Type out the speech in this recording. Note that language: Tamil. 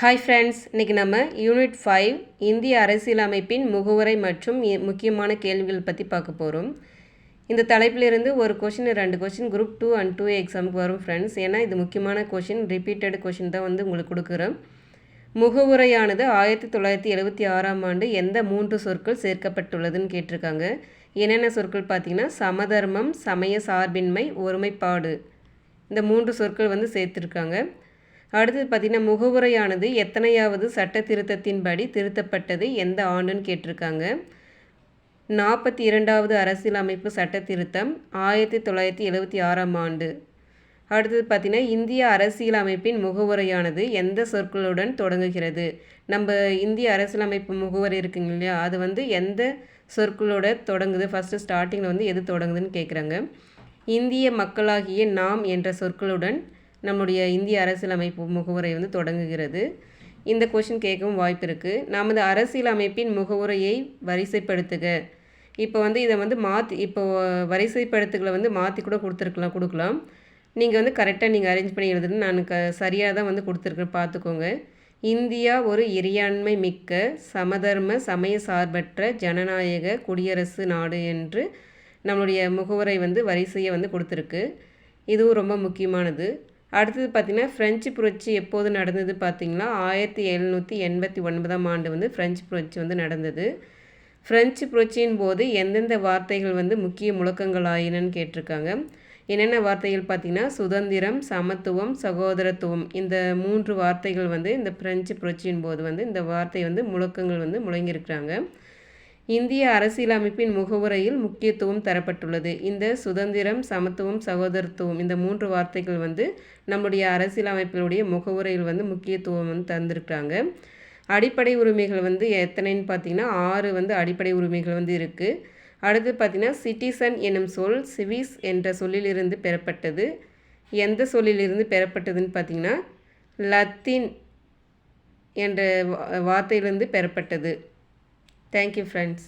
ஹாய் ஃப்ரெண்ட்ஸ், இன்றைக்கி நம்ம யூனிட் 5 இந்திய அரசியலமைப்பின் முகவுரை மற்றும் முக்கியமான கேள்விகள் பற்றி பார்க்க போகிறோம். இந்த தலைப்பிலிருந்து ஒரு கொஷின் 2 கொஷின் குரூப் 2 அண்ட் 2 எக்ஸாமுக்கு வரும் ஃப்ரெண்ட்ஸ். ஏன்னா இது முக்கியமான கொஷின், ரிப்பீட்டட் கொஷின் தான் உங்களுக்கு கொடுக்குறோம். முகவுரையானது 1976ஆம் ஆண்டு எந்த 3 சொற்கள் சேர்க்கப்பட்டுள்ளதுன்னு கேட்டிருக்காங்க. என்னென்ன சொற்கள் பார்த்தீங்கன்னா சமதர்மம், சமய சார்பின்மை, ஒருமைப்பாடு. இந்த 3 சொற்கள் சேர்த்துருக்காங்க. அடுத்தது பார்த்திங்கன்னா முகவுரையானது எத்தனையாவது சட்ட திருத்தத்தின்படி திருத்தப்பட்டது, எந்த ஆண்டுன்னு கேட்டிருக்காங்க. 42வது அரசியலமைப்பு சட்ட திருத்தம் 1976ஆம் ஆண்டு. அடுத்தது பார்த்திங்கன்னா இந்திய அரசியலமைப்பின் முகவுரையானது எந்த சொற்களுடன் தொடங்குகிறது. நம்ம இந்திய அரசியலமைப்பு முகவுரை இருக்குங்க இல்லையா, அது எந்த சொற்களோட தொடங்குது, ஃபஸ்ட்டு ஸ்டார்டிங்கில் எது தொடங்குதுன்னு கேட்குறாங்க. இந்திய மக்களாகிய நாம் என்ற சொற்களுடன் நம்முடைய இந்திய அரசியலமைப்பு முகவுரை தொடங்குகிறது. இந்த கொஷின் கேட்கவும் வாய்ப்பு இருக்குது. நமது அரசியலமைப்பின் முகவுரையை வரிசைப்படுத்துக. இப்போ இதை மாற்றி, இப்போ வரிசைப்படுத்துகளை மாற்றி கூட கொடுக்கலாம். நீங்கள் கரெக்டாக நீங்கள் அரேஞ்ச் பண்ணி எழுதுன்னு நான் சரியாக தான் கொடுத்துருக்கேன், பார்த்துக்கோங்க. இந்தியா ஒரு இறையாண்மை மிக்க சமதர்ம சமய சார்பற்ற ஜனநாயக குடியரசு நாடு என்று நம்மளுடைய முகவுரை வரிசையை கொடுத்துருக்கு. இதுவும் ரொம்ப முக்கியமானது. அடுத்தது பார்த்திங்கன்னா ஃப்ரெஞ்சு புரட்சி எப்போது நடந்தது பார்த்திங்கன்னா 1789ஆம் ஆண்டு ஃப்ரெஞ்சு புரட்சி நடந்தது. ஃப்ரெஞ்சு புரட்சியின் போது எந்தெந்த வார்த்தைகள் முக்கிய முழக்கங்கள் ஆயினன்னு கேட்டிருக்காங்க. என்னென்ன வார்த்தைகள் பார்த்திங்கன்னா சுதந்திரம், சமத்துவம், சகோதரத்துவம். இந்த 3 வார்த்தைகள் இந்த ஃப்ரெஞ்சு புரட்சியின் போது இந்த வார்த்தை முழக்கங்கள் முழங்கியிருக்கிறாங்க. இந்திய அரசியலமைப்பின் முகவுரையில் முக்கியத்துவம் தரப்பட்டுள்ளது. இந்த சுதந்திரம், சமத்துவம், சகோதரத்துவம் இந்த 3 வார்த்தைகள் நம்முடைய அரசியலமைப்பினுடைய முகவுரையில் முக்கியத்துவம் தந்திருக்கிறாங்க. அடிப்படை உரிமைகள் எத்தனைன்னு பார்த்தீங்கன்னா 6 அடிப்படை உரிமைகள் இருக்குது. அடுத்து பார்த்திங்கன்னா சிட்டிசன் என்னும் சொல் சிவிஸ் என்ற சொல்லிலிருந்து பெறப்பட்டது. எந்த சொல்லிலிருந்து பெறப்பட்டதுன்னு பார்த்திங்கன்னா லத்தீன் என்ற வார்த்தையிலிருந்து பெறப்பட்டது. Thank you friends.